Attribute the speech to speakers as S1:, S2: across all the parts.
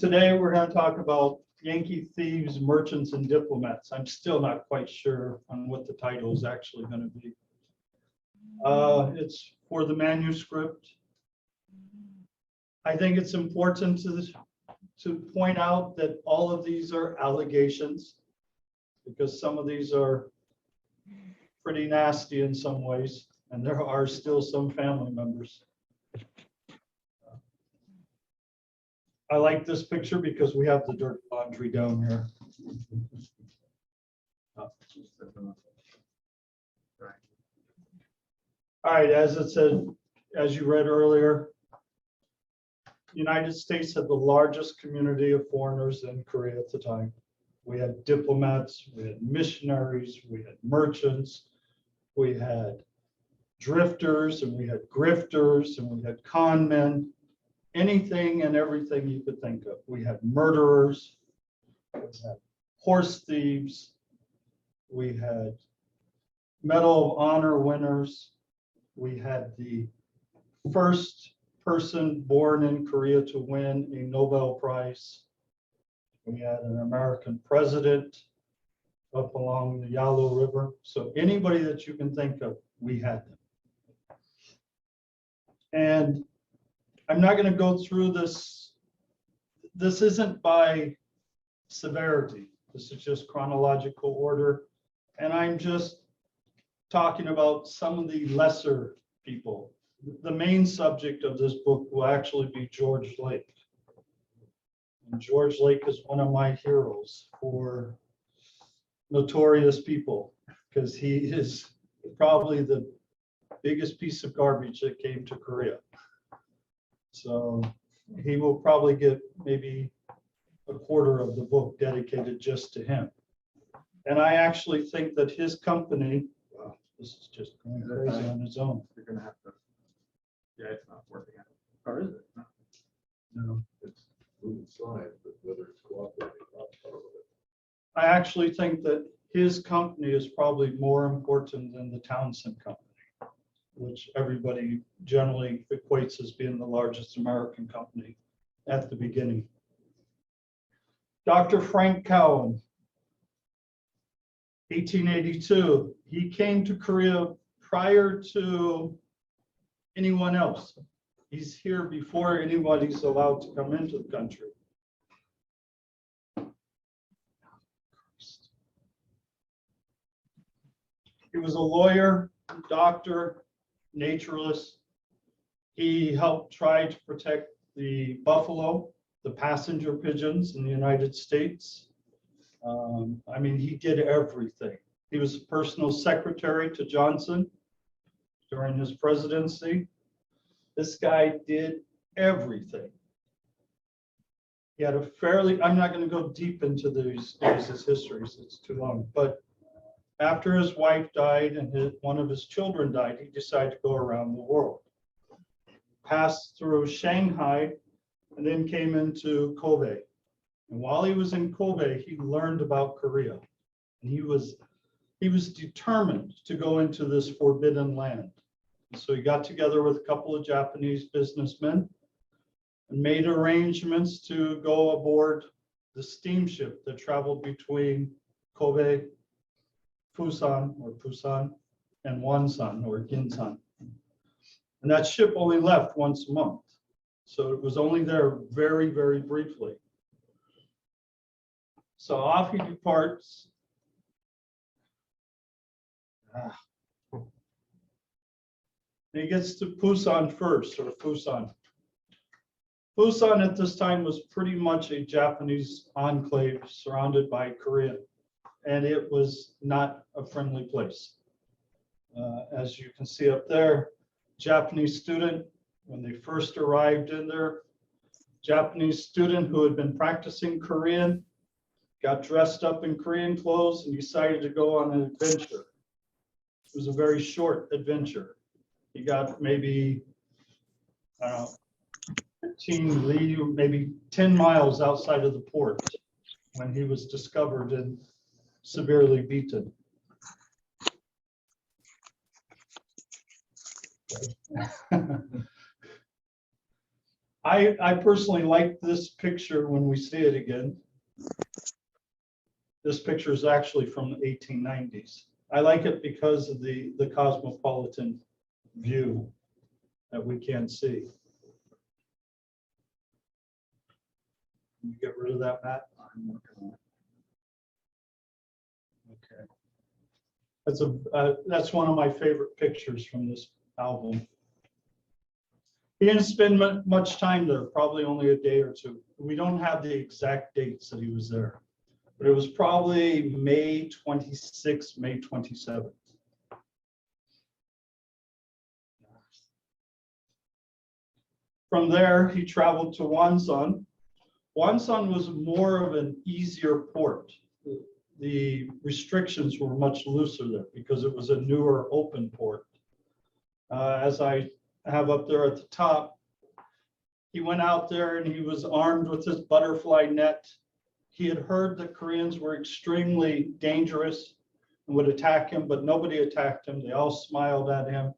S1: Today we're going to talk about Yankee, Thieves, Merchants, and Diplomats. I'm still not quite sure on what the title is actually going to be. It's for the manuscript. I think it's important to point out that all of these are allegations, because some of these are pretty nasty in some ways, and there are still some family members. I like this picture because we have the dirt laundry down here. All right, as it said, as you read earlier, the United States had the largest community of foreigners in Korea at the time. We had diplomats, we had missionaries, we had merchants, we had drifters, and we had grifters, and we had conmen. Anything and everything you could think of. We had murderers, we had horse thieves, we had Medal of Honor winners, we had the first person born in Korea to win a Nobel Prize, we had an American president up along the Yalu River. So anybody that you can think of, we had them. And I'm not going to go through this. This isn't by severity. This is just chronological order. And I'm just talking about some of the lesser people. The main subject of this book will actually be George Lake. And George Lake is one of my heroes for notorious people, because he is probably the biggest piece of garbage that came to Korea. So he will probably get maybe a quarter of the book dedicated just to him. And I actually think that his company, wow, this is just going crazy on its own.
S2: You're going to have to, yeah, it's not working out. Or is it?
S1: No.
S3: It's moving slides, but whether it's cooperating, not part of it.
S1: I actually think that his company is probably more important than the Townsend company, which everybody generally equates as being the largest American company at the beginning. Dr. Frank Cowan, 1882, he came to Korea prior to anyone else. He's here before anybody's allowed to come into the country. He was a lawyer, doctor, naturalist. He helped try to protect the buffalo, the passenger pigeons in the United States. I mean, he did everything. He was personal secretary to Johnson during his presidency. This guy did everything. He had a fairly, I'm not going to go deep into these his histories, it's too long, but after his wife died and one of his children died, he decided to go around the world. Passed through Shanghai and then came into Kobe. And while he was in Kobe, he learned about Korea. And he was determined to go into this forbidden land. And so he got together with a couple of Japanese businessmen and made arrangements to go aboard the steamship that traveled between Kobe, Busan, and Wonsan or Ginsan. And that ship only left once a month. So it was only there very, very briefly. So off he departs. He gets to Busan first, or Busan. Busan at this time was pretty much a Japanese enclave surrounded by Korea. And it was not a friendly place. As you can see up there, Japanese student, when they first arrived in there, Japanese student who had been practicing Korean, got dressed up in Korean clothes and decided to go on an adventure. It was a very short adventure. He got maybe, I don't know, 15 li, maybe 10 miles outside of the port when he was discovered and severely beaten. I personally like this picture when we see it again. This picture is actually from the 1890s. I like it because of the cosmopolitan view that we can see. Can you get rid of that, Matt?
S2: I'm working on it.
S1: Okay. That's one of my favorite pictures from this album. He didn't spend much time there, probably only a day or two. We don't have the exact dates that he was there, but it was probably May 26th, May 27th. From there, he traveled to Wonsan. Wonsan was more of an easier port. The restrictions were much looser there because it was a newer open port. As I have up there at the top, he went out there and he was armed with his butterfly net. He had heard that Koreans were extremely dangerous and would attack him, but nobody attacked him. They all smiled at him.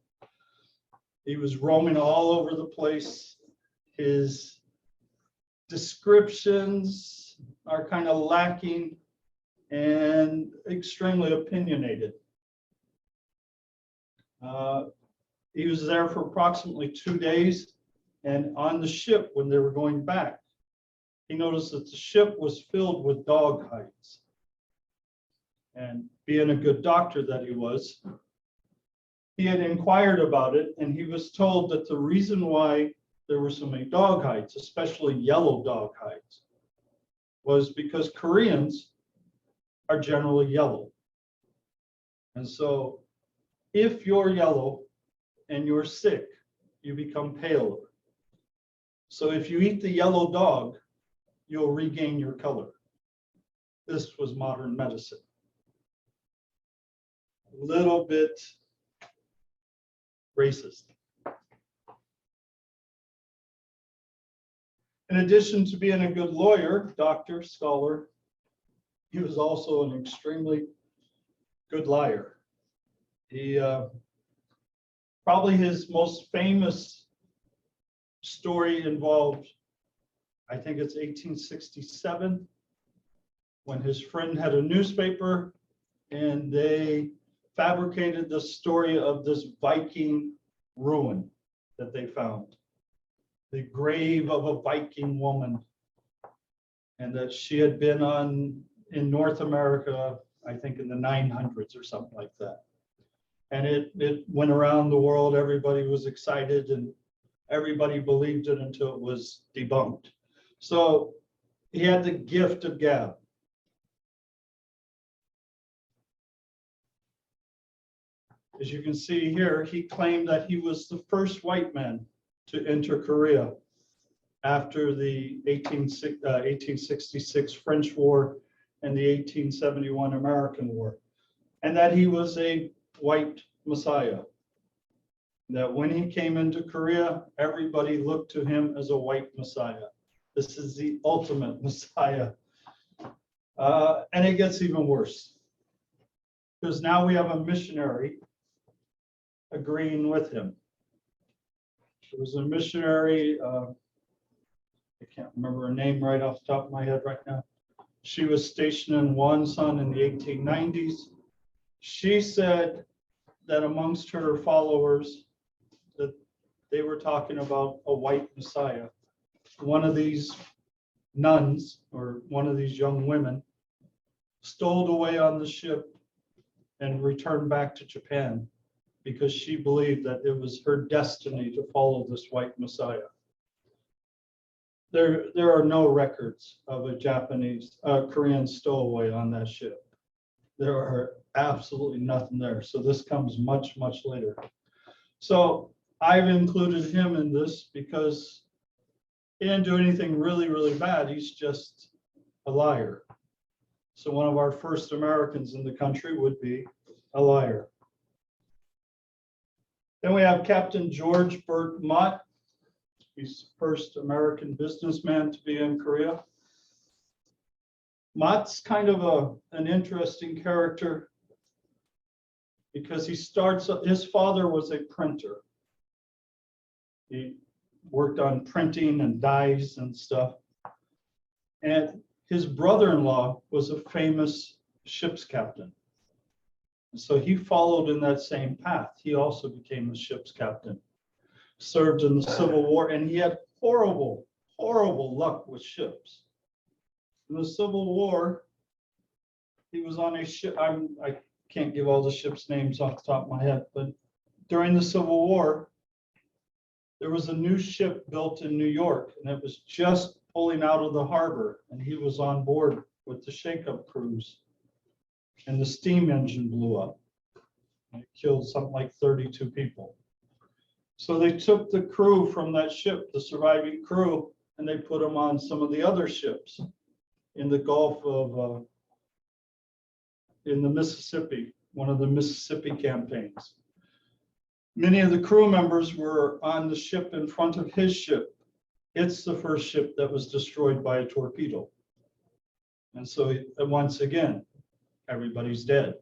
S1: He was roaming all over the place. His descriptions are kind of lacking and extremely opinionated. He was there for approximately 2 days, and on the ship, when they were going back, he noticed that the ship was filled with dog hides. And being a good doctor that he was, he had inquired about it, and he was told that the reason why there were so many dog hides, especially yellow dog hides, was because Koreans are generally yellow. And so if you're yellow and you're sick, you become paler. So if you eat the yellow dog, you'll regain your color. This was modern medicine. A little bit racist. In addition to being a good lawyer, doctor, scholar, he was also an extremely good liar. He probably his most famous story involved, I think it's 1867, when his friend had a newspaper and they fabricated the story of this Viking ruin that they found, the grave of a Viking woman, and that she had been in North America, I think in the 900s or something like that. And it went around the world. Everybody was excited and everybody believed it until it was debunked. So he had the gift of gab. As you can see here, he claimed that he was the first white man to enter Korea after the 1866 French War and the 1871 American War, and that he was a white messiah. That when he came into Korea, everybody looked to him as a white messiah. This is the ultimate messiah. And it gets even worse, because now we have a missionary agreeing with him. There was a missionary, I can't remember her name right off the top of my head right now. She was stationed in Wonsan in the 1890s. She said that amongst her followers, that they were talking about a white messiah. One of these nuns, or one of these young women, stowed away on the ship and returned back to Japan because she believed that it was her destiny to follow this white messiah. There are no records of a Japanese, Korean stowaway on that ship. There are absolutely nothing there. So this comes much, much later. So I've included him in this because he didn't do anything really, really bad. He's just a liar. So one of our first Americans in the country would be a liar. Then we have Captain George Burt Mott. He's the first American businessman to be in Korea. Mott's kind of an interesting character because he starts, his father was a printer. worked on printing and dyes and stuff. And his brother-in-law was a famous ship's captain. And so he followed in that same path. He also became a ship's captain, served in the Civil War, and he had horrible, horrible luck with ships. In the Civil War, he was on a ship. I can't give all the ships' names off the top of my head, but during the Civil War, there was a new ship built in New York, and it was just pulling out of the harbor, and he was on board with the shake-up crews, and the steam engine blew up. And it killed something like 32 people. So they took the crew from that ship, the surviving crew, and they put them on some of the other ships in the Gulf of, in the Mississippi, one of the Mississippi campaigns. Many of the crew members were on the ship in front of his ship. It's the first ship that was destroyed by a torpedo. And so once again, everybody's dead.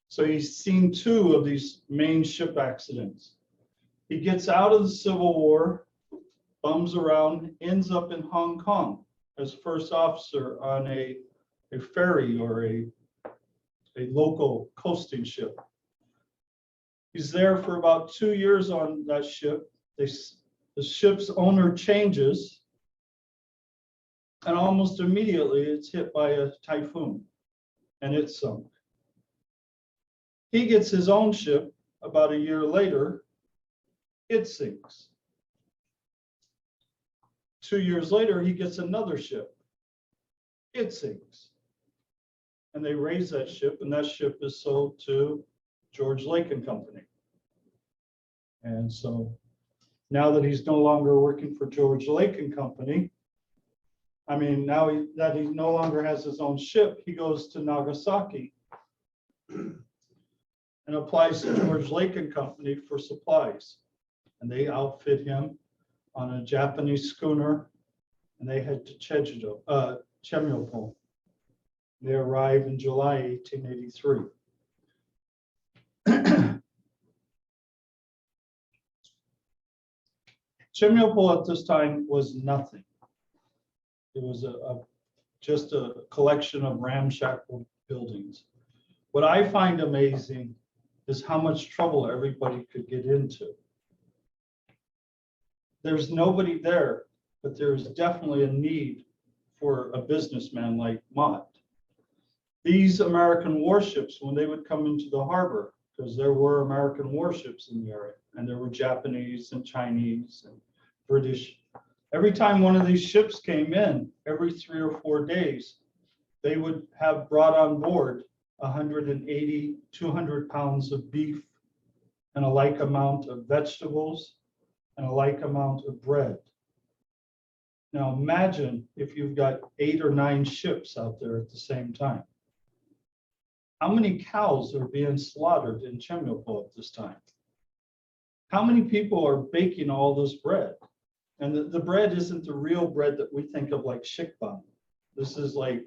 S1: So he's seen 2 of these main ship accidents. He gets out of the Civil War, bums around, ends up in Hong Kong as first officer on a ferry or a local coasting ship. He's there for about 2 years on that ship. The ship's owner changes, and almost immediately it's hit by a typhoon, and it sunk. He gets his own ship about a year later, it sinks. 2 years later, he gets another ship, it sinks. And they raise that ship, and that ship is sold to George Lake and Company. And so now that he's no longer working for George Lake and Company, I mean, now that he no longer has his own ship, he goes to Nagasaki and applies to George Lake and Company for supplies. And they outfit him on a Japanese schooner, and they head to Chemulpo. They arrive in July 1883. Chemulpo at this time was nothing. It was just a collection of ramshackle buildings. What I find amazing is how much trouble everybody could get into. There's nobody there, but there's definitely a need for a businessman like Mott. These American warships, when they would come into the harbor, because there were American warships in the area, and there were Japanese and Chinese and British. Every time one of these ships came in, every 3 or 4 days, they would have brought on board 180, 200 pounds of beef and a like amount of vegetables and a like amount of bread. Now imagine if you've got 8 or 9 ships out there at the same time. How many cows are being slaughtered in Chemulpo at this time? How many people are baking all this bread? And the bread isn't the real bread that we think of like shikbang. This is like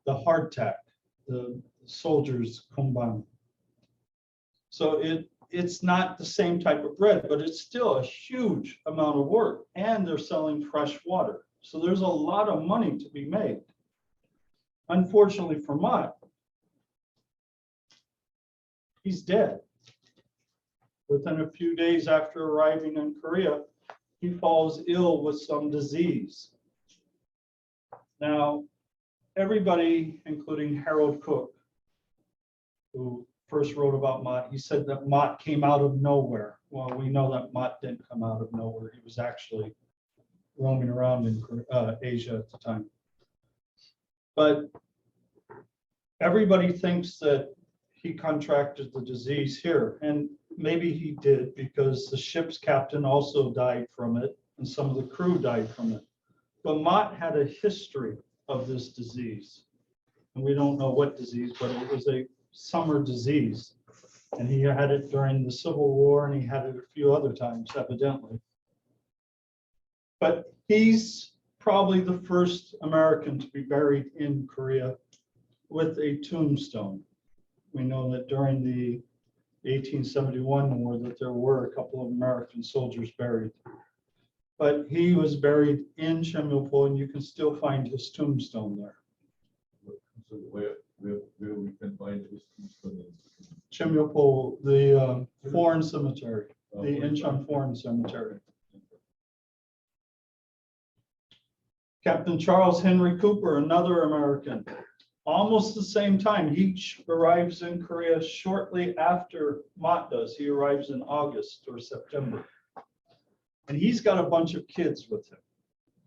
S1: the hardtack, the soldiers' kumbang. So it's not the same type of bread, but it's still a huge amount of work, and they're selling fresh water. So there's a lot of money to be made. Unfortunately for Mott, he's dead. Within a few days after arriving in Korea, he falls ill with some disease. Now, everybody, including Harold Cook, who first wrote about Mott, he said that Mott came out of nowhere. Well, we know that Mott didn't come out of nowhere. He was actually roaming around in Asia at the time. But everybody thinks that he contracted the disease here, and maybe he did, because the ship's captain also died from it, and some of the crew died from it. But Mott had a history of this disease, and we don't know what disease, but it was a summer disease, and he had it during the Civil War, and he had it a few other times, evidently. But he's probably the first American to be buried in Korea with a tombstone. We know that during the 1871 war that there were a couple of American soldiers buried. But he was buried in Chemulpo, and you can still find his tombstone there.
S3: So where we can find his tombstone?
S1: Chemulpo, the foreign cemetery, the Incheon Foreign Cemetery. Captain Charles Henry Cooper, another American, almost the same time. He arrives in Korea shortly after Mott does. He arrives in August or September. And he's got a bunch of kids with him.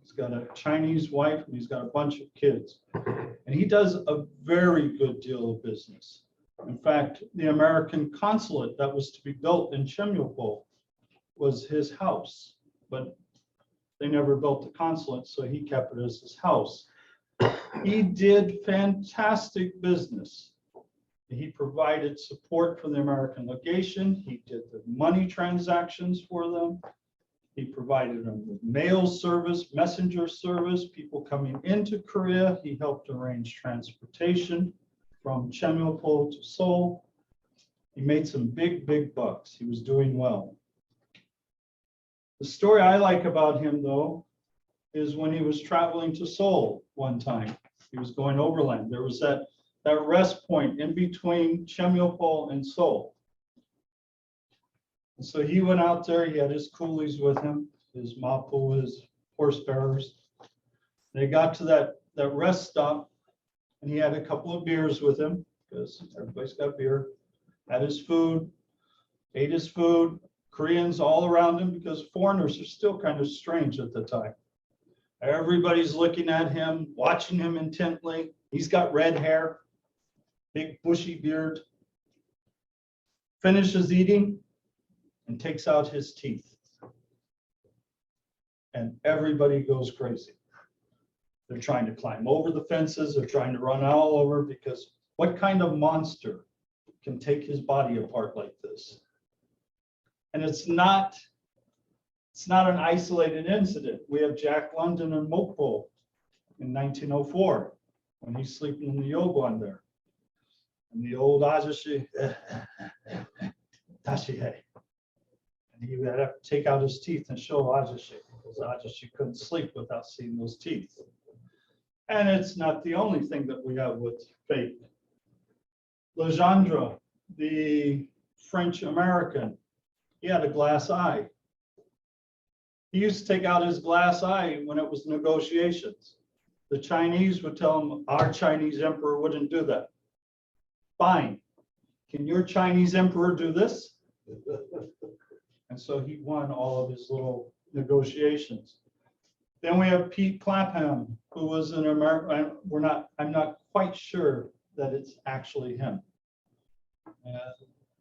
S1: He's got a Chinese wife and he's got a bunch of kids. And he does a very good deal of business. In fact, the American consulate that was to be built in Chemulpo was his house, but they never built the consulate, so he kept it as his house. He did fantastic business. He provided support for the American legation. He did the money transactions for them. He provided them with mail service, messenger service, people coming into Korea. He helped arrange transportation from Chemulpo to Seoul. He made some big bucks. He was doing well. The story I like about him, though, is when he was traveling to Seoul one time. He was going overland. There was that rest point in between Chemulpo and Seoul. And so he went out there. He had his coolies with him, his mapo, his horse bearers. They got to that rest stop, and he had a couple of beers with him because everybody's got beer. Had his food, ate his food. Koreans all around him, because foreigners are still kind of strange at the time. Everybody's looking at him, watching him intently. He's got red hair, big bushy beard. Finishes eating and takes out his teeth. And everybody goes crazy. They're trying to climb over the fences. They're trying to run all over, because what kind of monster can take his body apart like this? And it's not an isolated incident. We have Jack London and Mokpo in 1904 when he's sleeping in the Yogwan there. And the old ajashi, tashihe. And he would have to take out his teeth and show ajashi, because ajashi couldn't sleep without seeing those teeth. And it's not the only thing that we have with fate. Legendre, the French American, he had a glass eye. He used to take out his glass eye when it was negotiations. The Chinese would tell him, our Chinese emperor wouldn't do that. Fine. Can your Chinese emperor do this? And so he won all of his little negotiations. Then we have Pete Clapham, who was an American. I'm not quite sure that it's actually him.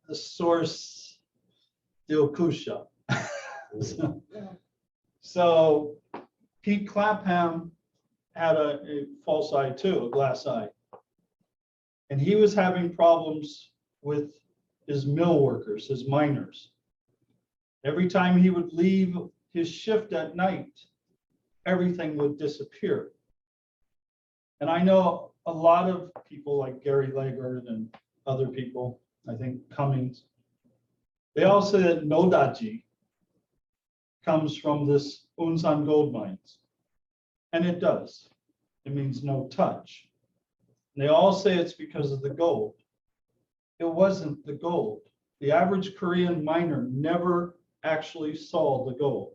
S1: The source, Dilkusha. So Pete Clapham had a false eye too, a glass eye. And he was having problems with his mill workers, his miners. Every time he would leave his shift at night, everything would disappear. And I know a lot of people like Gary Laggard and other people, I think Cummings, they all say that Nodaji comes from this Unsan gold mines. And it does. It means no touch. And they all say it's because of the gold. It wasn't the gold. The average Korean miner never actually saw the gold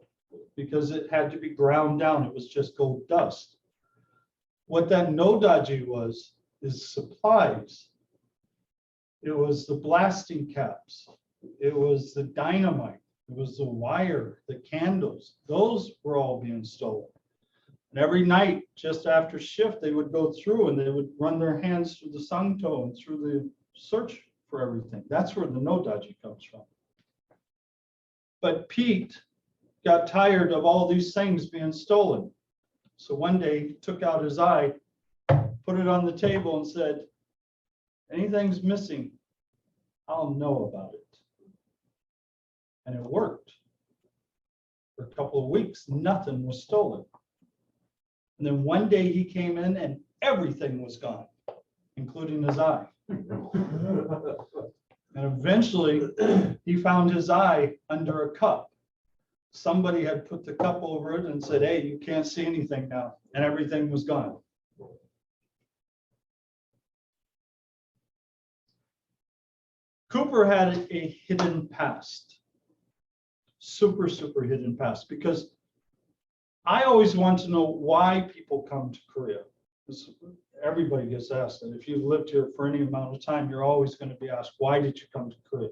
S1: because it had to be ground down. It was just gold dust. What that Nodaji was is supplies. It was the blasting caps. It was the dynamite. It was the wire, the candles. Those were all being stolen. And every night, just after shift, they would go through and they would run their hands through the sangto and through the search for everything. That's where the Nodaji comes from. But Pete got tired of all these things being stolen. So one day he took out his eye, put it on the table and said, anything's missing, I'll know about it. And it worked. For a couple of weeks, nothing was stolen. And then one day he came in and everything was gone, including his eye. And eventually he found his eye under a cup. somebody had put the cup over it and said, hey, you can't see anything now, and everything was gone. Cooper had a hidden past, super hidden past, because I always want to know why people come to Korea. Everybody gets asked that. If you've lived here for any amount of time, you're always going to be asked, why did you come to Korea?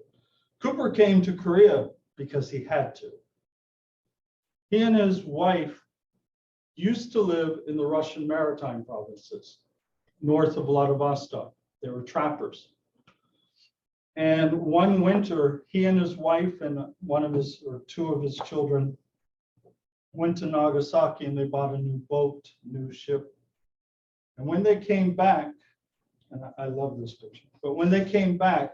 S1: Cooper came to Korea because he had to. He and his wife used to live in the Russian maritime provinces, north of Vladivostok. They were trappers. And one winter, he and his wife and two of his children went to Nagasaki, and they bought a new boat, new ship. And when they came back, and I love this picture, but when they came back,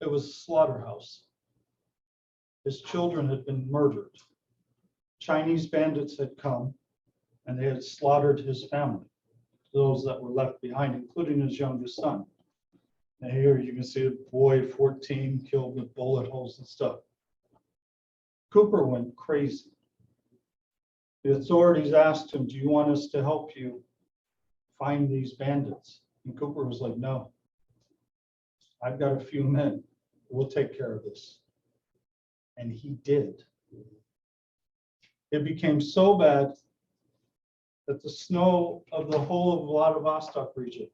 S1: it was a slaughterhouse. His children had been murdered. Chinese bandits had come, and they had slaughtered his family, those that were left behind, including his youngest son. And here you can see a boy, 14, killed with bullet holes and stuff. Cooper went crazy. The authorities asked him, do you want us to help you find these bandits? And Cooper was like, no, I've got a few men. We'll take care of this. And he did. It became so bad that the snow of the whole of Vladivostok region,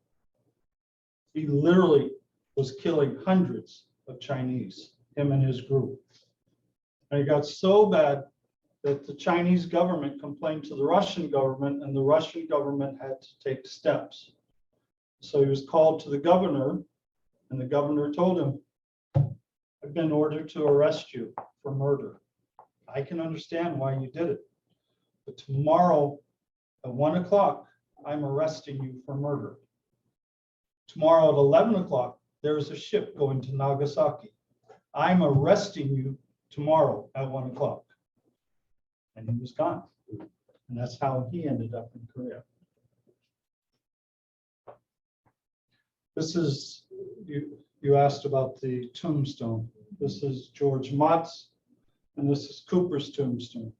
S1: he literally was killing hundreds of Chinese, him and his group. And it got so bad that the Chinese government complained to the Russian government, and the Russian government had to take steps. So he was called to the governor, and the governor told him, I've been ordered to arrest you for murder. I can understand why you did it, but tomorrow at 1 o'clock, I'm arresting you for murder. Tomorrow at 11 o'clock, there is a ship going to Nagasaki. I'm arresting you tomorrow at 1 o'clock. And he was gone. And that's how he ended up in Korea. This is, you asked about the tombstone. This is George Mott's, and this is Cooper's tombstone.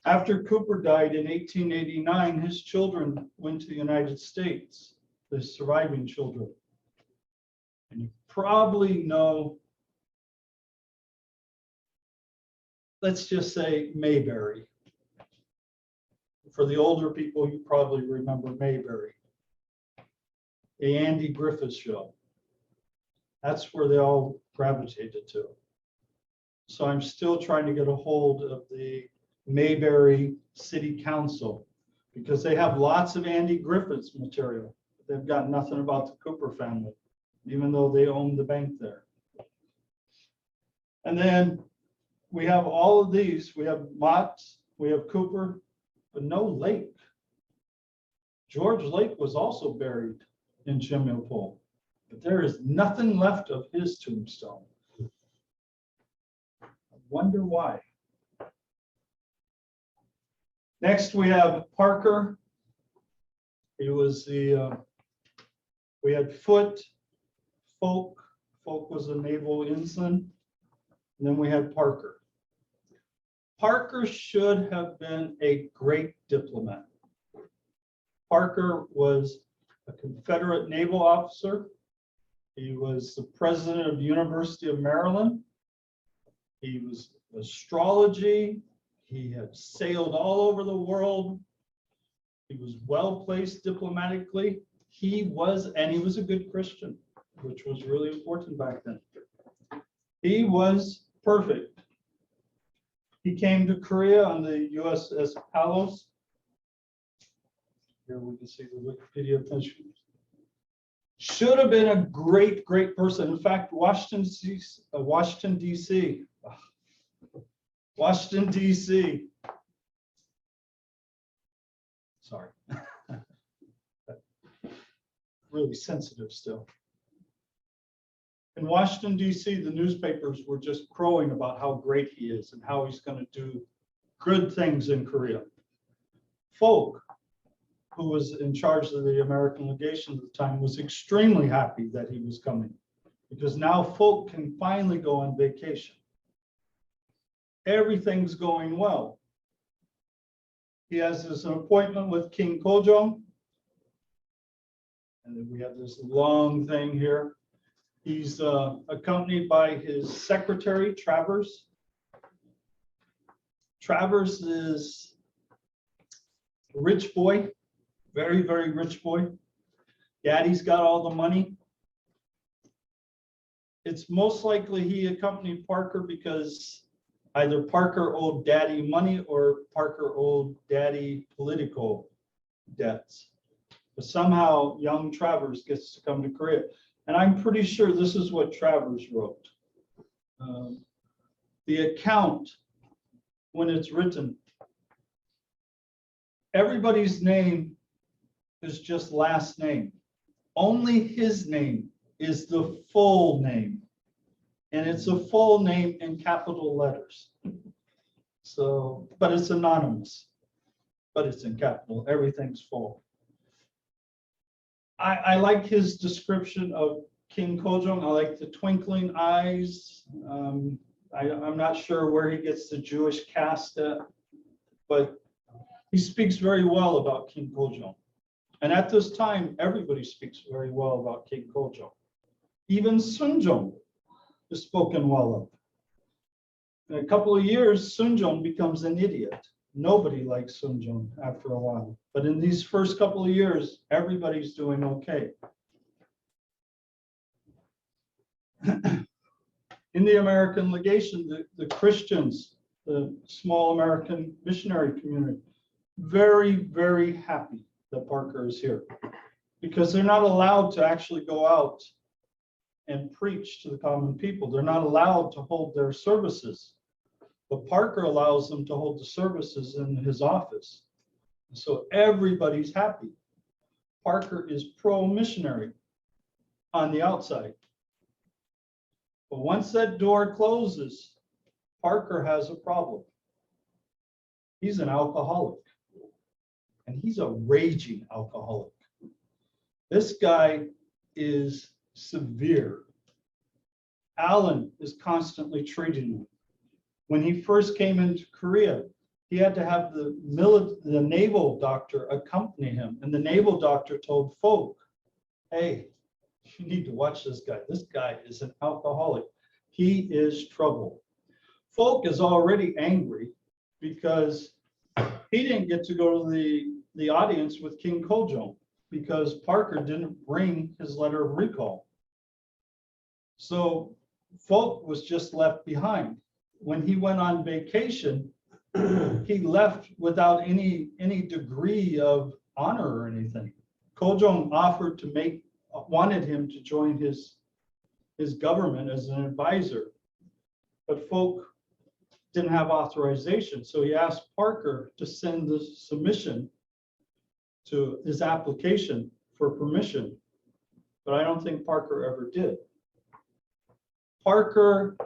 S1: After Cooper died in 1889, his children went to the United States, the surviving children. And you probably know, let's just say Mayberry. For the older people, you probably remember Mayberry, the Andy Griffith Show. That's where they all gravitated to. So I'm still trying to get a hold of the Mayberry City Council, because they have lots of Andy Griffith's material. They've got nothing about the Cooper family, even though they own the bank there. And then we have all of these. We have Mott, we have Cooper, but no Lake. George Lake was also buried in Chimilpo, but there is nothing left of his tombstone. I wonder why. Next, we have Parker. He was the, we had Foote, Folk. Folk was a naval ensign. And then we had Parker. Parker should have been a great diplomat. Parker was a Confederate naval officer. He was the president of the University of Maryland. He was astrology. He had sailed all over the world. He was well placed diplomatically. He was a good Christian, which was really important back then. He was perfect. He came to Korea on the USS Palos. Here we can see the Wikipedia picture. Should have been a great person. In fact, Washington, D.C. Washington, D.C. Sorry. Really sensitive still. In Washington, D.C., the newspapers were just crowing about how great he is and how he's going to do good things in Korea. Folk, who was in charge of the American legation at the time, was extremely happy that he was coming, because now folk can finally go on vacation. Everything's going well. He has this appointment with King Kojong. And then we have this long thing here. He's accompanied by his secretary, Travers. Travers is a rich boy, very, very rich boy. Daddy's got all the money. It's most likely he accompanied Parker because either Parker owed Daddy money or Parker owed Daddy political debts. But somehow young Travers gets to come to Korea. And I'm pretty sure this is what Travers wrote. The account, when it's written, everybody's name is just last name. Only his name is the full name. And it's a full name in capital letters. So, but it's anonymous, but it's in capital, everything's full. I like his description of King Kojong. I like the twinkling eyes. I'm not sure where he gets the Jewish caste at, but he speaks very well about King Kojong. And at this time, everybody speaks very well about King Kojong. Even Sunjong is spoken well of. In a couple of years, Sunjong becomes an idiot. Nobody likes Sunjong after a while. But in these first couple of years, everybody's doing okay. In the American legation, the Christians, the small American missionary community, very, very happy that Parker is here because they're not allowed to actually go out and preach to the common people. They're not allowed to hold their services. But Parker allows them to hold the services in his office. So everybody's happy. Parker is pro-missionary on the outside. But once that door closes, Parker has a problem. He's an alcoholic. And he's a raging alcoholic. This guy is severe. Alan is constantly treating him. When he first came into Korea, he had to have the naval doctor accompany him. And the naval doctor told folk, hey, you need to watch this guy. This guy is an alcoholic. He is trouble. Folk is already angry because he didn't get to go to the audience with King Kojong because Parker didn't bring his letter of recall. So folk was just left behind. When he went on vacation, he left without any degree of honor or anything. Kojong offered to wanted him to join his government as an advisor, but folk didn't have authorization. So he asked Parker to send the submission to his application for permission, but I don't think Parker ever did. Parker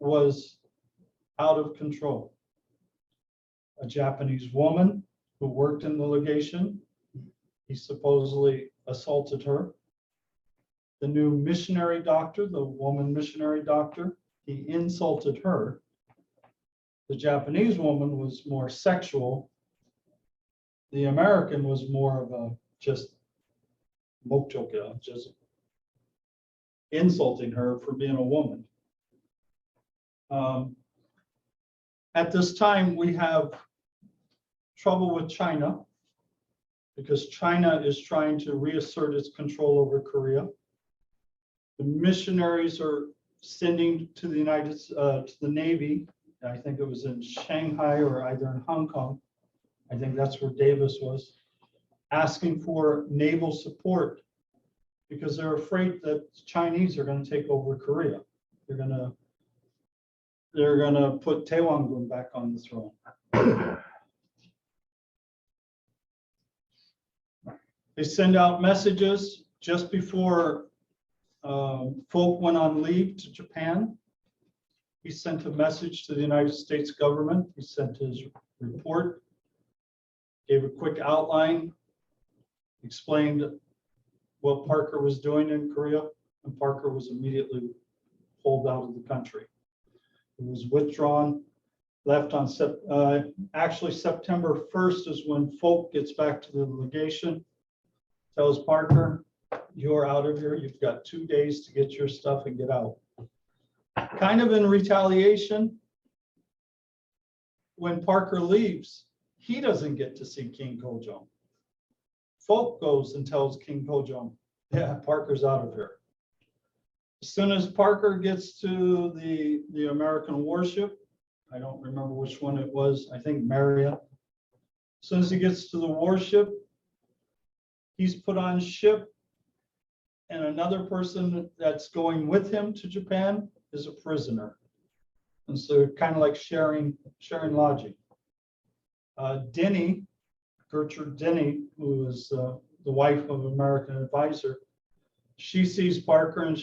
S1: was out of control. A Japanese woman who worked in the legation, he supposedly assaulted her. The new missionary doctor, the woman missionary doctor, he insulted her. The Japanese woman was more sexual. The American was more of a just mokjoke, just insulting her for being a woman. At this time, we have trouble with China because China is trying to reassert its control over Korea. The missionaries are sending to the Navy. I think it was in Shanghai or either in Hong Kong. I think that's where Davis was, asking for naval support because they're afraid that the Chinese are going to take over Korea. They're going to put Taewanggun back on the throne. They send out messages just before folk went on leave to Japan. He sent a message to the United States government. He sent his report, gave a quick outline, explained what Parker was doing in Korea. and Parker was immediately pulled out of the country. He was withdrawn, left on actually September 1st is when Folk gets back to the legation, tells Parker, you're out of here. You've got 2 days to get your stuff and get out. Kind of in retaliation, when Parker leaves, he doesn't get to see King Kojong. Folk goes and tells King Kojong, yeah, Parker's out of here. As soon as Parker gets to the American warship, I don't remember which one it was, I think Marion. As soon as he gets to the warship, he's put on ship, and another person that's going with him to Japan is a prisoner. And so kind of like sharing lodging. Denny, Gertrude Denny, who is the wife of American advisor, she sees Parker and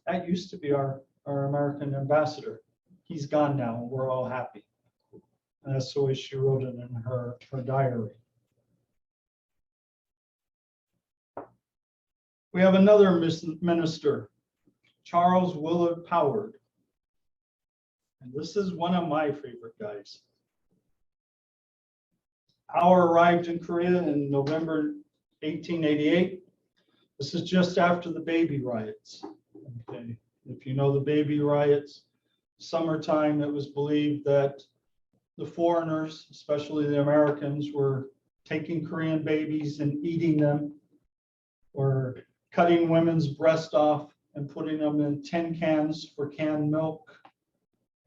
S1: that used to be our American ambassador. He's gone now, we're all happy. And that's the way she wrote it in her diary. We have another minister, Charles Willard Howard. And this is one of my favorite guys. Howard arrived in Korea in November 1888. This is just after the baby riots. Okay. If you know the baby riots, summertime, it was believed that the foreigners, especially the Americans, were taking Korean babies and eating them, or cutting women's breast off and putting them in tin cans for canned milk,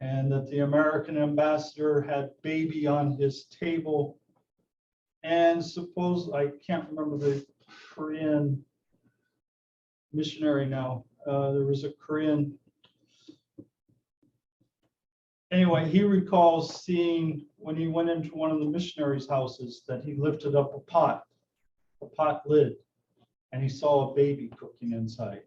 S1: and that the American ambassador had baby on his table. And I can't remember the Korean missionary now. There was a Korean. Anyway, he recalls seeing when he went into one of the missionaries' houses that he lifted up a pot lid, and he saw a baby cooking inside.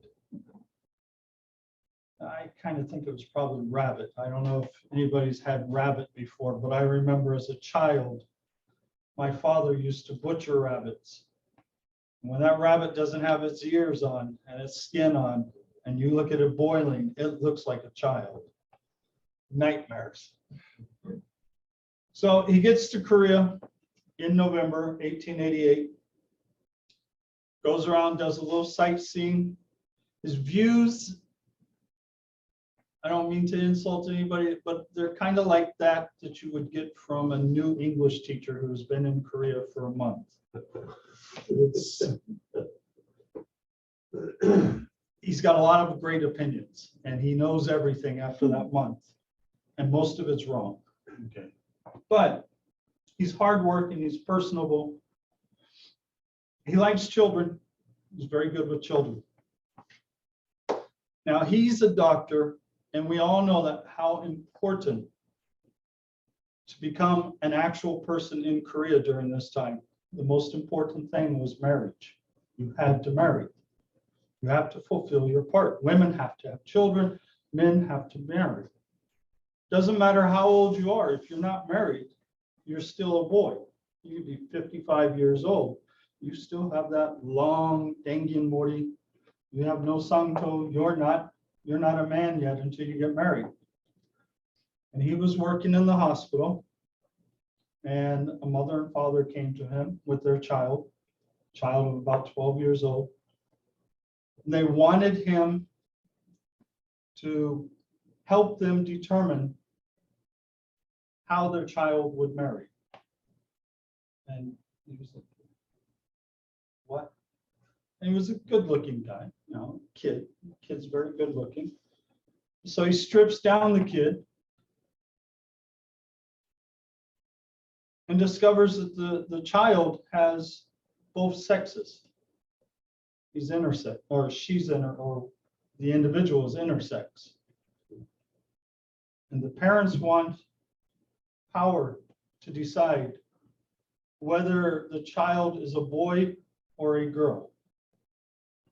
S1: I kind of think it was probably rabbit. I don't know if anybody's had rabbit before, but I remember as a child, my father used to butcher rabbits. When that rabbit doesn't have its ears on and its skin on, and you look at it boiling, it looks like a child. Nightmares. So he gets to Korea in November 1888, goes around, does a little sightseeing. His views, I don't mean to insult anybody, but they're kind of like that you would get from a new English teacher who's been in Korea for a month. He's got a lot of great opinions, and he knows everything after that month, and most of it's wrong. Okay, but he's hardworking, he's personable, he likes children, he's very good with children. Now he's a doctor, and we all know that how important to become an actual person in Korea during this time. The most important thing was marriage. You had to marry. You have to fulfill your part. Women have to have children. Men have to marry. Doesn't matter how old you are. If you're not married, you're still a boy. You could be 55 years old. You still have that long Dengin mori. You have no sangto. You're not a man yet until you get married. And he was working in the hospital, and a mother and father came to him with their child of about 12 years old. And they wanted him to help them determine how their child would marry. And he was like, what? And he was a good-looking guy, kid's very good looking. So he strips down the kid and discovers that the child has both sexes. He's intersex, or she's or the individual is intersex. And the parents want power to decide whether the child is a boy or a girl.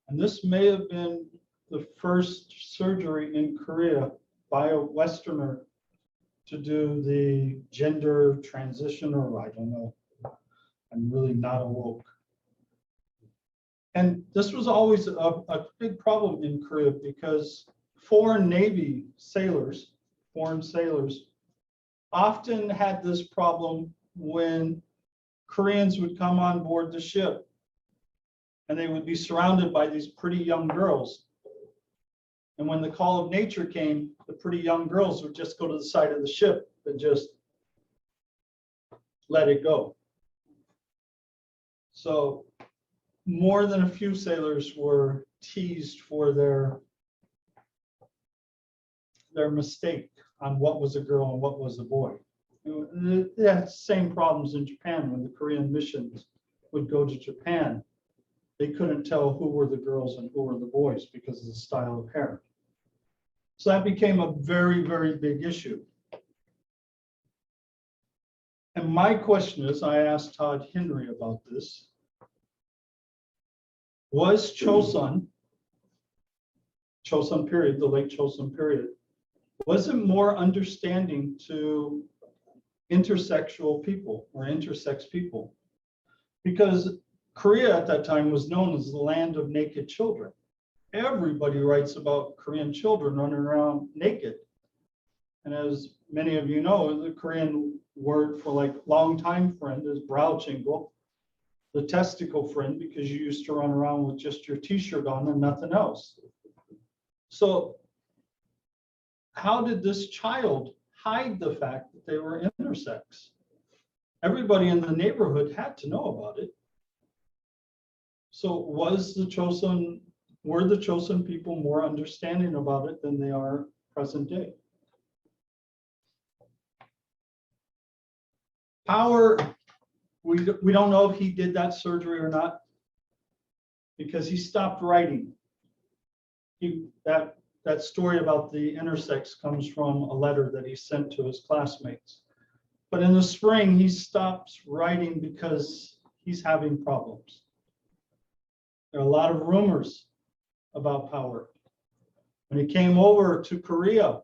S1: And this may have been the first surgery in Korea by a Westerner to do the gender transition, or I don't know. I'm really not awoke. And this was always a big problem in Korea because foreign Navy sailors, foreign sailors, often had this problem when Koreans would come on board the ship and they would be surrounded by these pretty young girls. And when the call of nature came, the pretty young girls would just go to the side of the ship and just let it go. So more than a few sailors were teased for their mistake on what was a girl and what was a boy. They had the same problems in Japan when the Korean missions would go to Japan. They couldn't tell who were the girls and who were the boys because of the style of hair. So that became a very, very big issue. And my question is, I asked Todd Henry about this. Was Joseon period, the late Joseon period, was it more understanding to intersexual people or intersex people? Because Korea at that time was known as the land of naked children. Everybody writes about Korean children running around naked. And as many of you know, the Korean word for like longtime friend is braochingo, the testicle friend, because you used to run around with just your t-shirt on and nothing else. So how did this child hide the fact that they were intersex? Everybody in the neighborhood had to know about it. So were the Joseon people more understanding about it than they are present day? Power, we don't know if he did that surgery or not because he stopped writing. That story about the intersex comes from a letter that he sent to his classmates. But in the spring, he stops writing because he's having problems. There are a lot of rumors about Power. When he came over to Korea,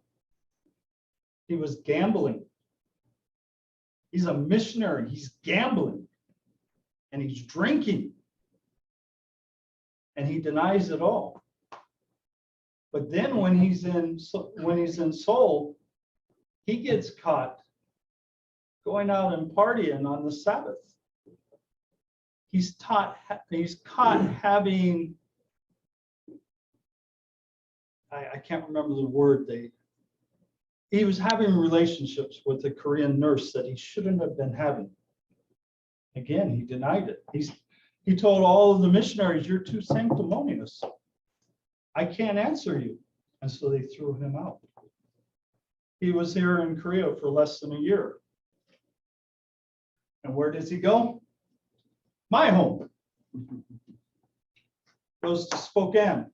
S1: he was gambling. He's a missionary. He's gambling and he's drinking. And he denies it all. But then when he's in Seoul, he gets caught going out and partying on the Sabbath. He's caught having, I can't remember the word, he was having relationships with a Korean nurse that he shouldn't have been having. Again, he denied it. He told all of the missionaries, "You're too sanctimonious. I can't answer you." And so they threw him out. He was here in Korea for less than a year. And where does he go? My home. Goes to Spokane.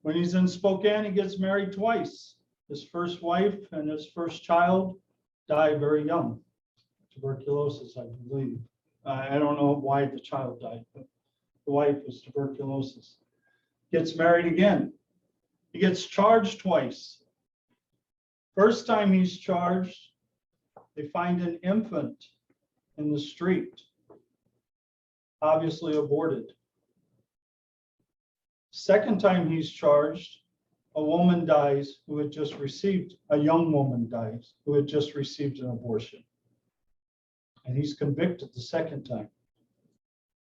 S1: When he's in Spokane, he gets married twice. His first wife and his first child die very young. Tuberculosis, I believe. I don't know why the child died, but the wife was tuberculosis. Gets married again. He gets charged twice. First time he's charged, they find an infant in the street, obviously aborted. Second time he's charged, a woman dies who had just received, a young woman dies who had just received an abortion. And he's convicted the second time.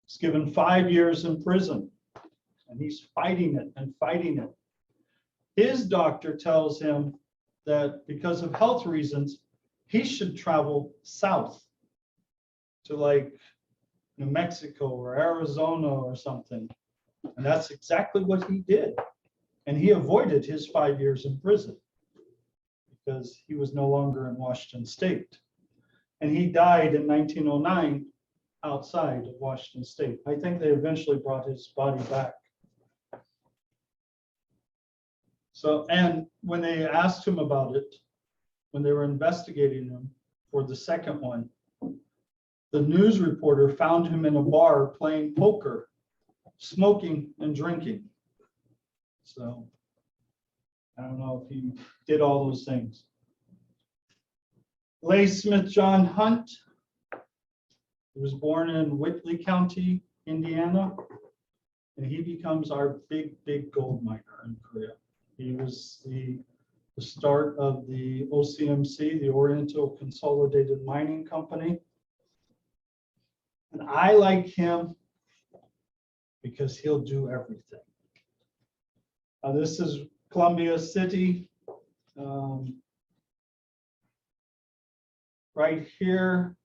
S1: He's given 5 years in prison. And he's fighting it and fighting it. His doctor tells him that because of health reasons, he should travel south to like New Mexico or Arizona or something. And that's exactly what he did. And he avoided his 5 years in prison because he was no longer in Washington State. And he died in 1909 outside of Washington State. I think they eventually brought his body back. So, and when they asked him about it, when they were investigating him for the second one, the news reporter found him in a bar playing poker, smoking and drinking. So I don't know if he did all those things. Leigh Smith John Hunt, he was born in Whitley County, Indiana. and he becomes our big gold miner in Korea. He was the start of the OCMC, the Oriental Consolidated Mining Company. And I like him because he'll do everything. This is Columbia City. Right here,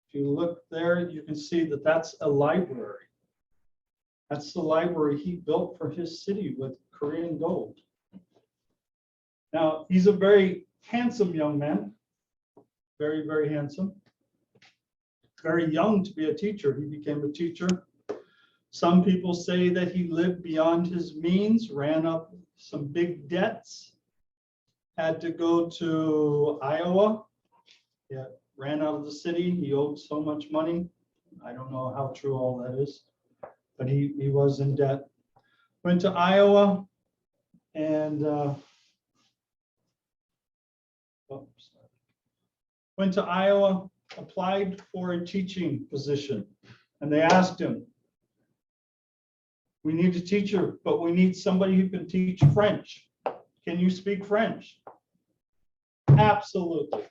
S1: if you look there, you can see that that's a library. That's the library he built for his city with Korean gold. Now, he's a very handsome young man, very, very handsome. Very young to be a teacher. He became a teacher. Some people say that he lived beyond his means, ran up some big debts, had to go to Iowa. Yeah, ran out of the city. He owed so much money. I don't know how true all that is, but he was in debt. Went to Iowa and went to Iowa, applied for a teaching position, and they asked him, "We need a teacher, but we need somebody who can teach French. Can you speak French?" Absolutely.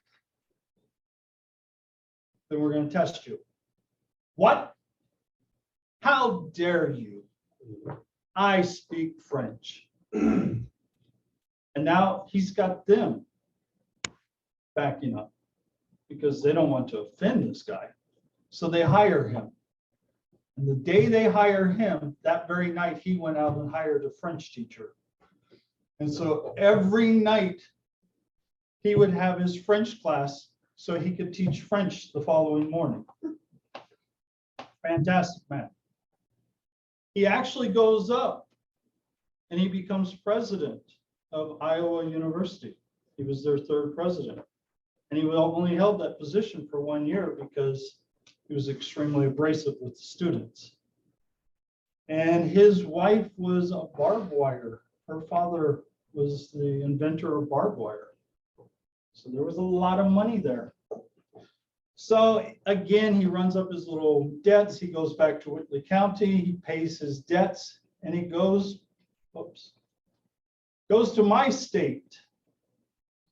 S1: Then we're going to test you. What? How dare you? I speak French. And now he's got them backing up because they don't want to offend this guy. So they hire him. And the day they hire him, that very night, he went out and hired a French teacher. And so every night he would have his French class so he could teach French the following morning. Fantastic man. He actually goes up and he becomes president of Iowa University. He was their third president. And he only held that position for 1 year because he was extremely abrasive with the students. And his wife was a barbed wire. Her father was the inventor of barbed wire. So there was a lot of money there. So again, he runs up his little debts. He goes back to Whitney County. He pays his debts and he goes to my state,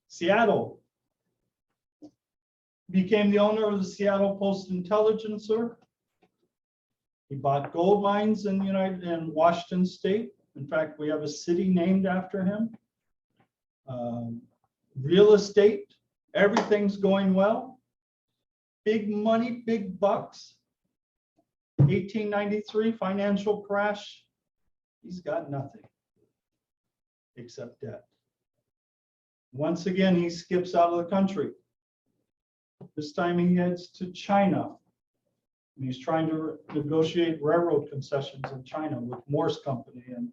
S1: Seattle. Became the owner of the Seattle Post-Intelligencer. He bought gold mines in Washington State. In fact, we have a city named after him. Real estate, everything's going well. Big money, big bucks. 1893 financial crash. He's got nothing except debt. Once again, he skips out of the country. This time he heads to China. And he's trying to negotiate railroad concessions in China with Morse Company in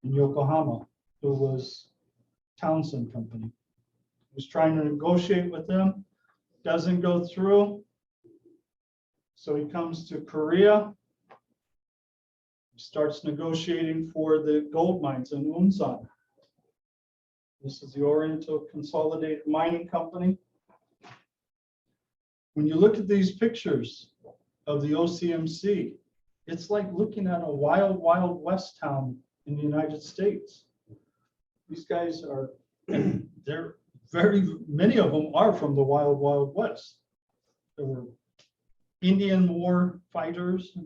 S1: Yokohama, who was Townsend Company. He was trying to negotiate with them, doesn't go through. So he comes to Korea. He starts negotiating for the gold mines in Unsan. This is the Oriental Consolidated Mining Company. When you look at these pictures of the OCMC, it's like looking at a wild, wild west town in the United States. These guys are, they're many of them are from the wild, wild west. There were Indian war fighters.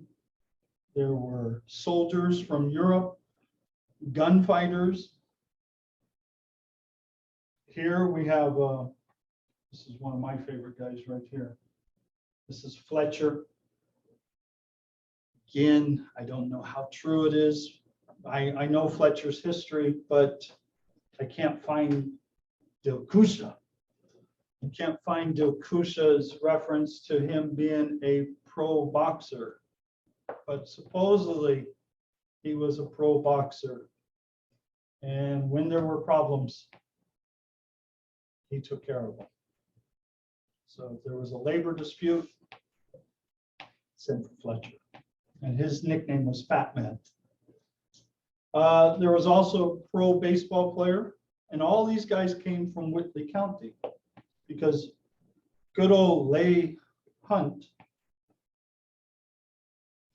S1: There were soldiers from Europe, gunfighters. Here we have, this is one of my favorite guys right here. This is Fletcher. Again, I don't know how true it is. I know Fletcher's history, but I can't find Dilkusha. I can't find Dilkusha's reference to him being a pro boxer, but supposedly he was a pro boxer. And when there were problems, he took care of them. So if there was a labor dispute, send for Fletcher. And his nickname was Fat Man. There was also a pro baseball player, and all these guys came from Whitley County because good old Leigh Hunt,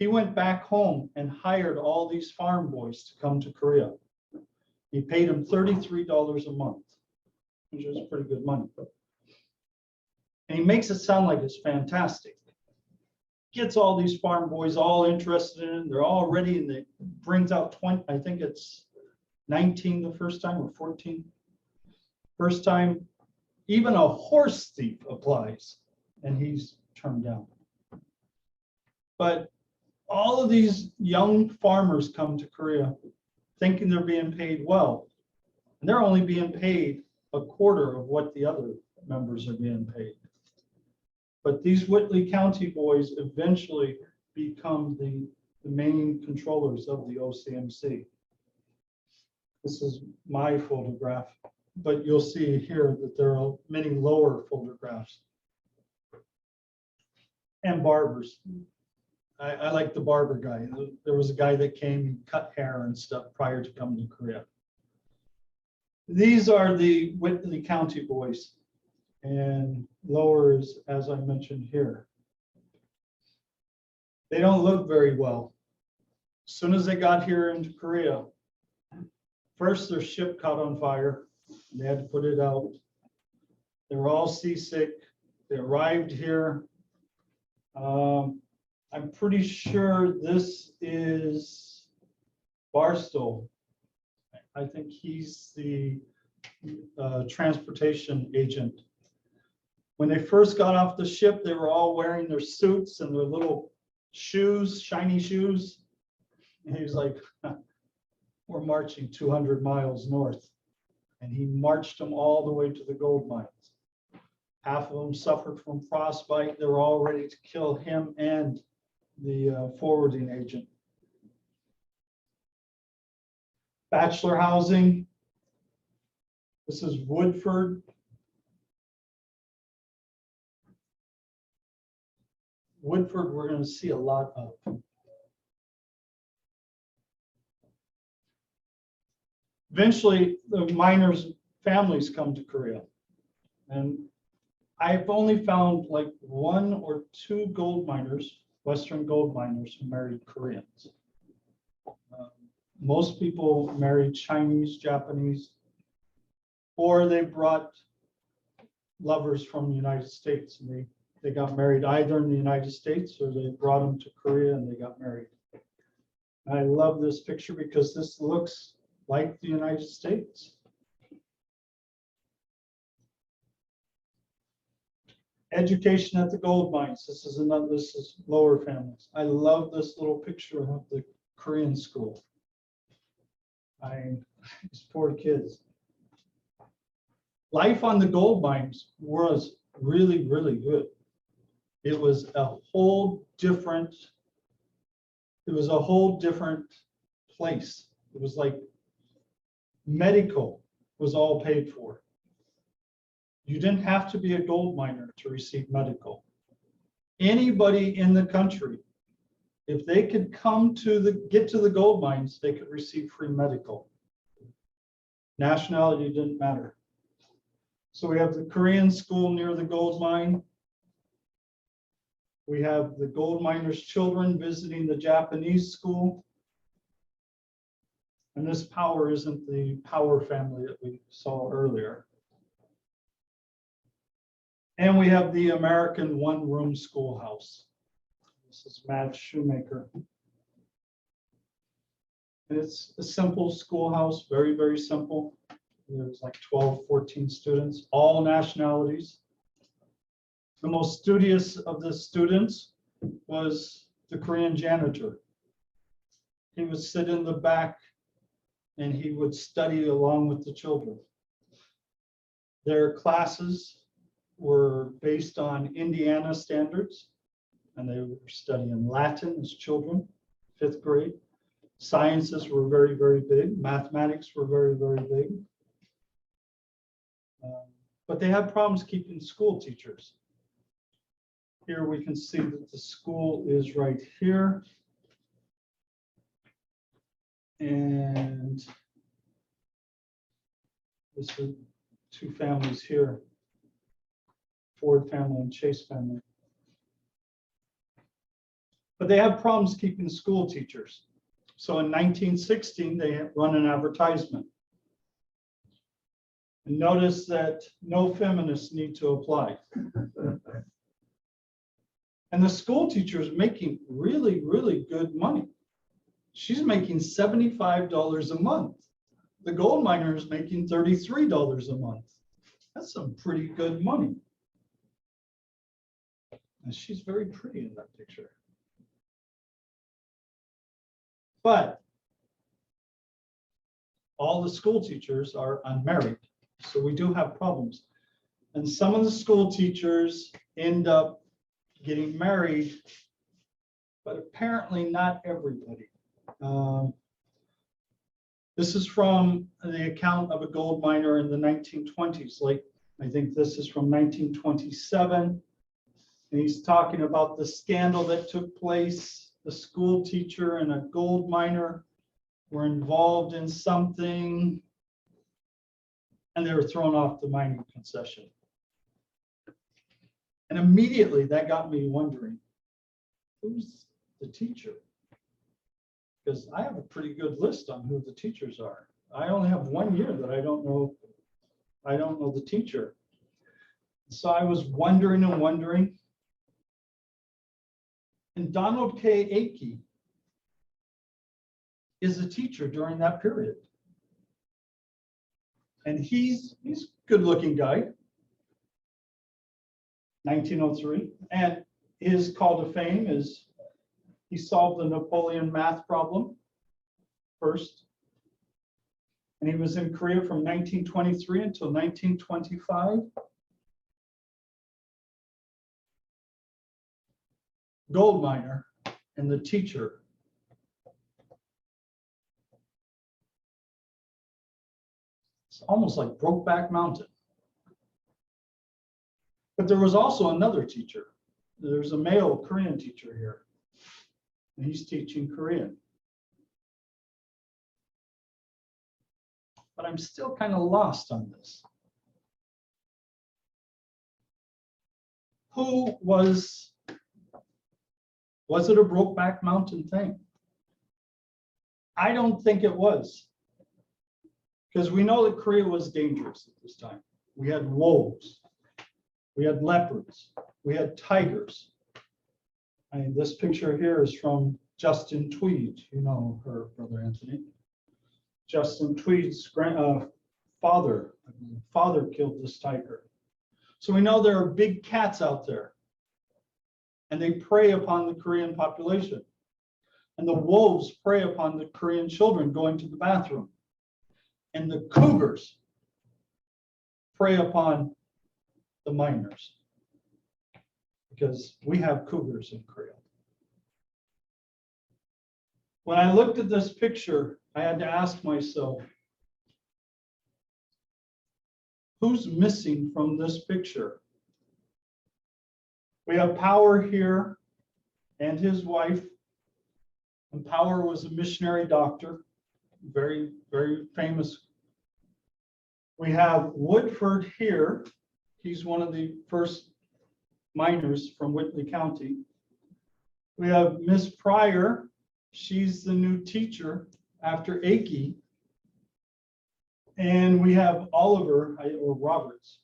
S1: He went back home and hired all these farm boys to come to Korea. He paid them $33 a month, which is pretty good money. And he makes it sound like it's fantastic. Gets all these farm boys all interested in it. They're all ready, and it brings out 20, I think it's 19 the first time or 14. First time, even a horse thief applies, and he's turned down. But all of these young farmers come to Korea thinking they're being paid well, and they're only being paid a quarter of what the other members are being paid. But these Whitley County boys eventually become the main controllers of the OCMC. This is my photograph, but you'll see here that there are many lower photographs. And barbers. I like the barber guy. There was a guy that came and cut hair and stuff prior to coming to Korea. These are the Whitley County boys. And lower is, as I mentioned here. They don't look very well. As soon as they got here into Korea, first their ship caught on fire. They had to put it out. They were all seasick. They arrived here. I'm pretty sure this is Barstow. I think he's the transportation agent. When they first got off the ship, they were all wearing their suits and their little shoes, shiny shoes. And he was like, we're marching 200 miles north. And he marched them all the way to the gold mines. Half of them suffered from frostbite. They were all ready to kill him and the forwarding agent. Bachelor housing. This is Woodford. Woodford, we're going to see a lot of. Eventually, the miners' families come to Korea. And I've only found like 1 or 2 gold miners, Western gold miners, who married Koreans. Most people married Chinese, Japanese, or they brought lovers from the United States. And they got married either in the United States or they brought them to Korea and they got married. I love this picture because this looks like the United States. Education at the gold mines. This is lower families. I love this little picture of the Korean school. These poor kids. Life on the gold mines was really, really good. It was a whole different place. It was like medical was all paid for. You didn't have to be a gold miner to receive medical. Anybody in the country, if they could get to the gold mines, they could receive free medical. Nationality didn't matter. So we have the Korean school near the gold mine. We have the gold miners' children visiting the Japanese school. And this Power isn't the Power family that we saw earlier. And we have the American one-room schoolhouse. This is Matt Shoemaker. And it's a simple schoolhouse, very, very simple. There's like 12, 14 students, all nationalities. The most studious of the students was the Korean janitor. He would sit in the back and he would study along with the children. Their classes were based on Indiana standards, and they were studying Latin as children, 5th grade. Sciences were very, very big. Mathematics were very, very big. But they had problems keeping school teachers. Here we can see that the school is right here. And this is 2 families here, Ford family and Chase family. But they have problems keeping school teachers. So in 1916, they run an advertisement. And notice that no feminists need to apply. And the school teacher is making really, really good money. She's making $75 a month. The gold miner is making $33 a month. That's some pretty good money. And she's very pretty in that picture. But all the school teachers are unmarried. So we do have problems. And some of the school teachers end up getting married, but apparently not everybody. This is from the account of a gold miner in the 1920s. Like, I think this is from 1927. And he's talking about the scandal that took place. The school teacher and a gold miner were involved in something, and they were thrown off the mining concession. And immediately that got me wondering, who's the teacher? Because I have a pretty good list on who the teachers are. I only have 1 year that I don't know the teacher. So I was wondering and wondering. And Donald K. Akey is a teacher during that period. And he's a good-looking guy, 1903. And his call to fame is he solved the Napoleon math problem first. And he was in Korea from 1923 until 1925. Gold miner and the teacher. It's almost like Brokeback Mountain. But there was also another teacher. There's a male Korean teacher here. And he's teaching Korean. But I'm still kind of lost on this. Who was it a Brokeback Mountain thing? I don't think it was. Because we know that Korea was dangerous at this time. We had wolves. We had leopards. We had tigers. I mean, this picture here is from Justin Tweed. You know her, Brother Anthony. Justin Tweed's father killed this tiger. So we know there are big cats out there. And they prey upon the Korean population. And the wolves prey upon the Korean children going to the bathroom. And the cougars prey upon the miners. Because we have cougars in Korea. When I looked at this picture, I had to ask myself, who's missing from this picture? We have Power here and his wife. And Power was a missionary doctor, very, very famous. We have Woodford here. He's one of the first miners from Whitney County. We have Miss Pryor. She's the new teacher after Akey. And we have Oliver, or Roberts,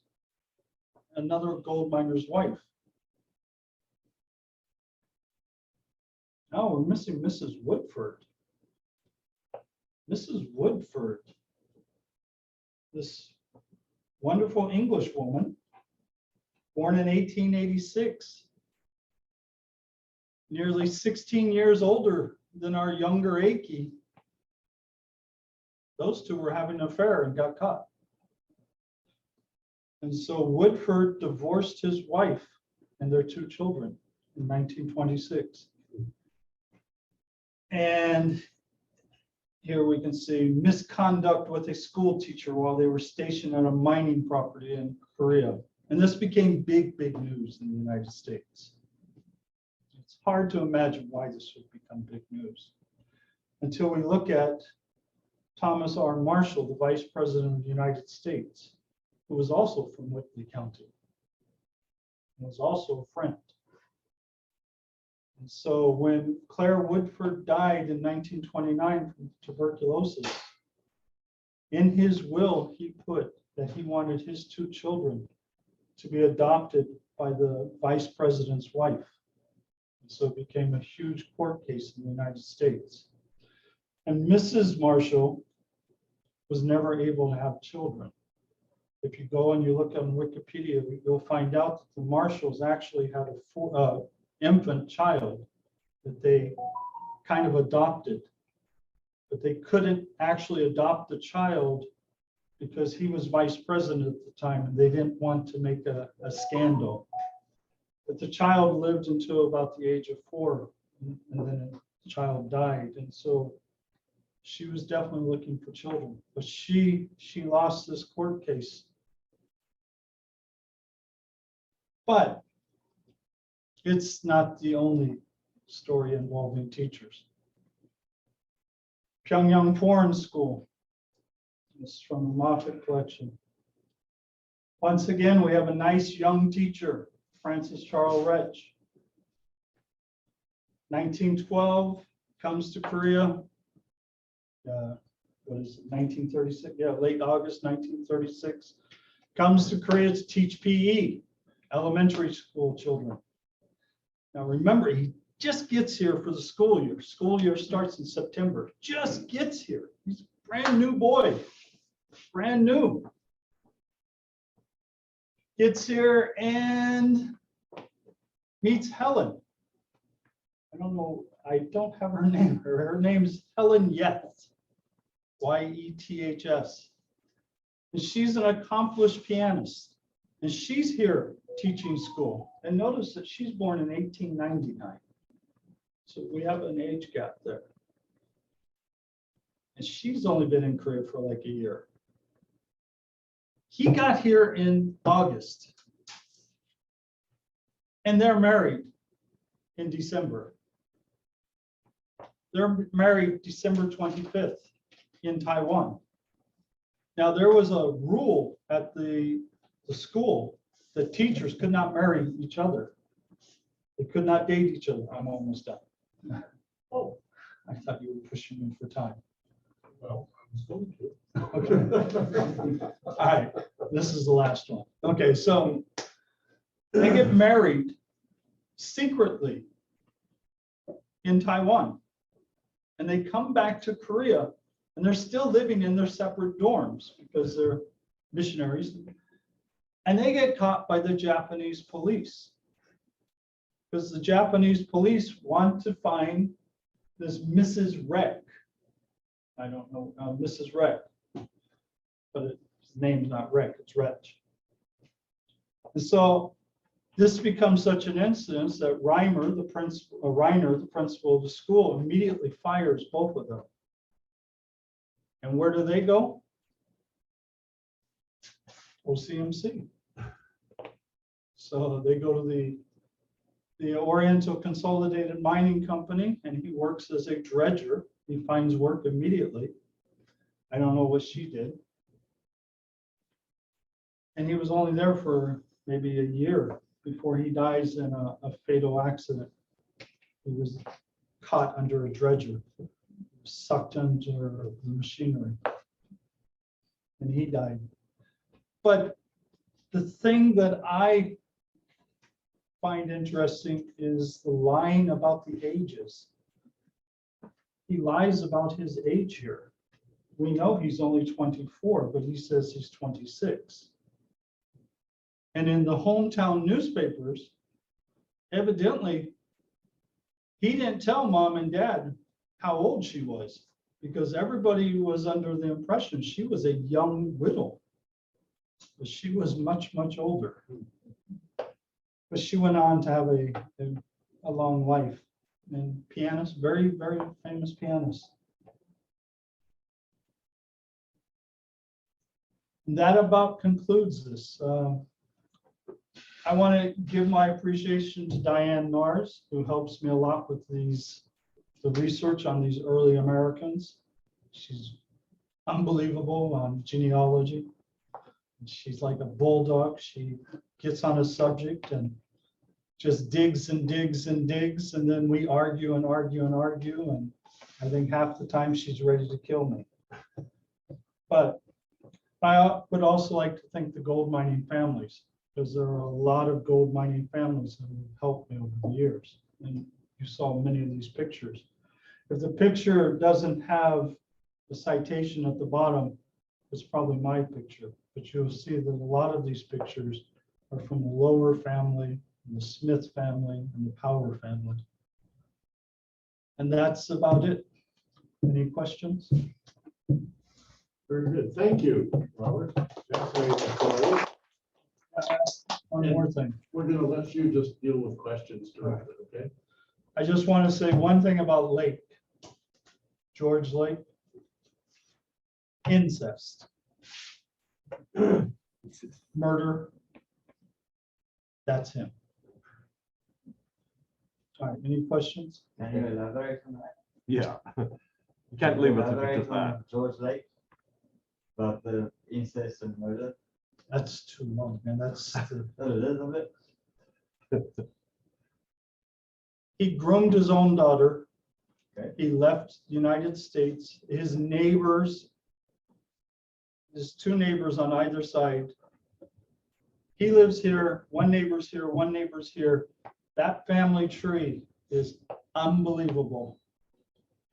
S1: another gold miner's wife. Oh, we're missing Mrs. Woodford. Mrs. Woodford, this wonderful English woman, born in 1886, nearly 16 years older than our younger Akey. Those two were having an affair and got caught. And so Woodford divorced his wife and their two children in 1926. And here we can see misconduct with a school teacher while they were stationed at a mining property in Korea. And this became big, big news in the United States. It's hard to imagine why this would become big news until we look at Thomas R. Marshall, the Vice President of the United States, who was also from Whitney County, and was also a friend. And so when Claire Woodford died in 1929 from tuberculosis, in his will, he put that he wanted his two children to be adopted by the vice president's wife. And so it became a huge court case in the United States. And Mrs. Marshall was never able to have children. If you go and you look on Wikipedia, you'll find out that the Marshalls actually had a infant child that they kind of adopted, but they couldn't actually adopt the child because he was vice president at the time and they didn't want to make a scandal. But the child lived until about the age of 4, and then the child died. And so she was definitely looking for children, but she lost this court case. But it's not the only story involving teachers. Pyongyang Foreign School. This is from the Moffitt collection. Once again, we have a nice young teacher, Francis Charles Retch. 1912, comes to Korea. What is it, 1936? Yeah, late August 1936. Comes to Korea to teach PE, elementary school children. Now remember, he just gets here for the school year. School year starts in September. Just gets here. He's a brand new boy. Brand new. Gets here and meets Helen. I don't know. I don't have her name. Her name's Helen Yeth. Y-E-T-H-S. And she's an accomplished pianist. And she's here teaching school. And notice that she's born in 1899. So we have an age gap there. And she's only been in Korea for like a year. He got here in August. And they're married in December. They're married December 25th in Taiwan. Now, there was a rule at the school that teachers could not marry each other. They could not date each other. I'm almost done. Oh, I thought you were pushing me for time.
S3: Well, I was going to.
S1: Okay. All right, this is the last one. Okay, so they get married secretly in Taiwan. And they come back to Korea and they're still living in their separate dorms because they're missionaries. And they get caught by the Japanese police because the Japanese police want to find this Mrs. Rek. I don't know, Mrs. Rek, but his name's not Rek, it's Retch. And so this becomes such an incident that Reiner, the principal of the school, immediately fires both of them. And where do they go? OCMC. So they go to the Oriental Consolidated Mining Company, and he works as a dredger. He finds work immediately. I don't know what she did. And he was only there for maybe a year before he dies in a fatal accident. He was caught under a dredger, sucked under the machinery, and he died. But the thing that I find interesting is the line about the ages. He lies about his age here. We know he's only 24, but he says he's 26. And in the hometown newspapers, evidently, he didn't tell mom and dad how old she was because everybody was under the impression she was a young widow. But she was much, much older. But she went on to have a long life. And pianist, very, very famous pianist. And that about concludes this. I want to give my appreciation to Diane Norris, who helps me a lot with the research on these early Americans. She's unbelievable on genealogy. She's like a bulldog. She gets on a subject and just digs and digs and digs, and then we argue and argue and argue, and I think half the time she's ready to kill me. But I would also like to thank the gold mining families, because there are a lot of gold mining families that have helped me over the years. And you saw many of these pictures. If the picture doesn't have the citation at the bottom, it's probably my picture. But you'll see that a lot of these pictures are from the Lower family, and the Smith family, and the Power family. And that's about it. Any questions?
S4: Very good. Thank you, Robert. That's very informative.
S1: One more thing.
S4: We're going to let you just deal with questions directly, okay?
S1: I just want to say one thing about Lake, George Lake. Incest. Murder. That's him. All right, any questions?
S5: Can you elaborate on that?
S6: Yeah. You can't leave it if
S5: Elaborate
S6: it's just that.
S5: on George Lake, about the incest and murder,
S1: That's too long, man. That's
S5: a little bit.
S1: he groomed his own daughter.
S5: Okay.
S1: He left the United States. His neighbors, his two neighbors on either side. He lives here, one neighbor's here, one neighbor's here. That family tree is unbelievable.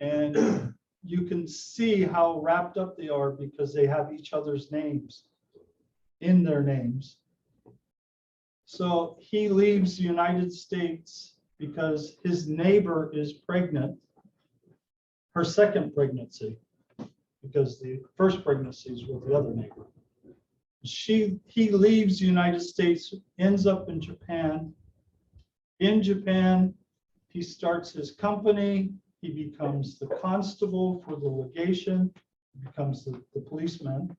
S1: And you can see how wrapped up they are because they have each other's names in their names. So he leaves the United States because his neighbor is pregnant, her second pregnancy, because the first pregnancy is with the other neighbor. He leaves the United States, ends up in Japan. In Japan, he starts his company. He becomes the constable for the legation, becomes the policeman,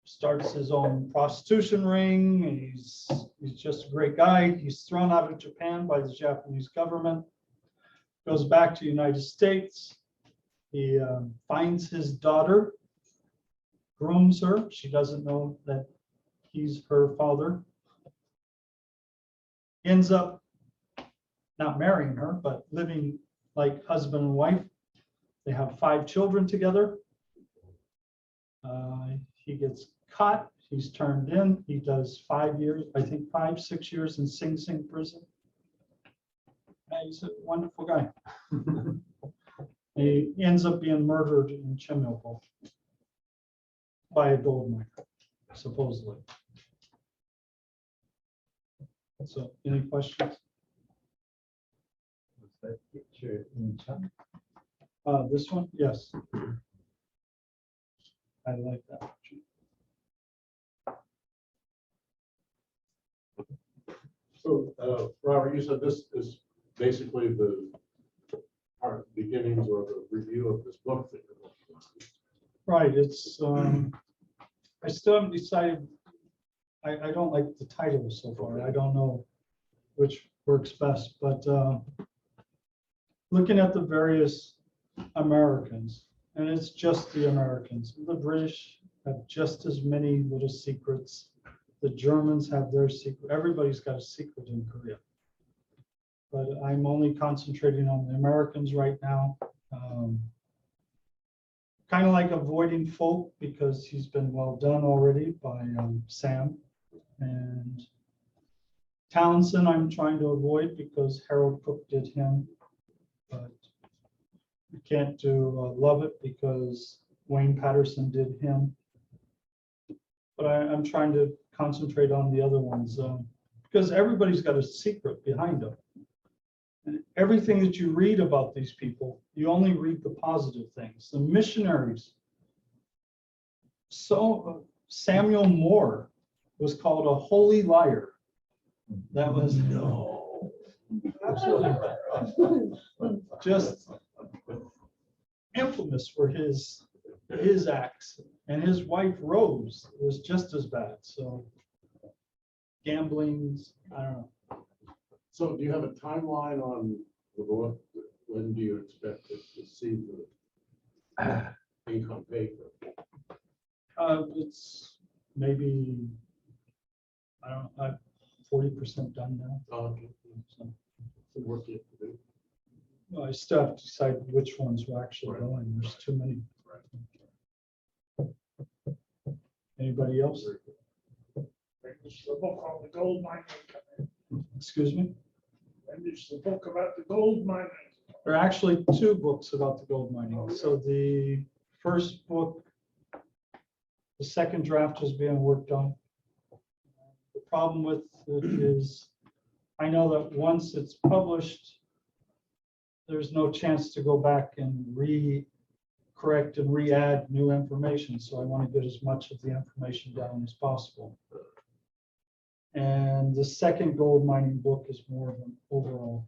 S1: starts his own prostitution ring. He's just a great guy. He's thrown out of Japan by the Japanese government, goes back to the United States. He finds his daughter, grooms her. She doesn't know that he's her father. Ends up not marrying her, but living like husband and wife. They have 5 children together. He gets caught. He's turned in. He does 5 years, I think 5, 6 years in Sing Sing prison. He's a wonderful guy. He ends up being murdered in Chemilpo by a gold miner, supposedly. So, any questions?
S5: Was that picture in China?
S1: This one, yes. I like that picture.
S4: So, Robert, you said this is basically the beginnings or the review of this book that you're working on.
S1: Right, it's, I still haven't decided, I don't like the title so far. I don't know which works best, but looking at the various Americans, and it's just the Americans. The British have just as many little secrets. The Germans have their secret. Everybody's got a secret in Korea. But I'm only concentrating on the Americans right now. Kind of like avoiding Folk because he's been well done already by Sam. And Townsend I'm trying to avoid because Harold Cook did him. But you can't do Lovett because Wayne Patterson did him. But I'm trying to concentrate on the other ones because everybody's got a secret behind them. And everything that you read about these people, you only read the positive things. The missionaries. So Samuel Moore was called a holy liar. That was
S4: No.
S1: just infamous for his acts. And his wife Rose was just as bad. So gamblings, I don't know.
S4: So do you have a timeline on the book? When do you expect to see the ink on paper?
S1: It's maybe, I don't know, 40% done now.
S4: Okay. Some work yet to do.
S1: I still have to decide which ones will actually
S4: Right.
S1: go in. There's too many.
S4: Right.
S1: Anybody else?
S7: When does the book on the gold mining come in?
S1: Excuse me?
S7: When does the book about the gold mining?
S1: There are actually two books about the gold mining. So the first book, the second draft is being worked on. The problem with it is, I know that once it's published, there's no chance to go back and correct and re-add new information. So I want to get as much of the information down as possible. And the second gold mining book is more of an overall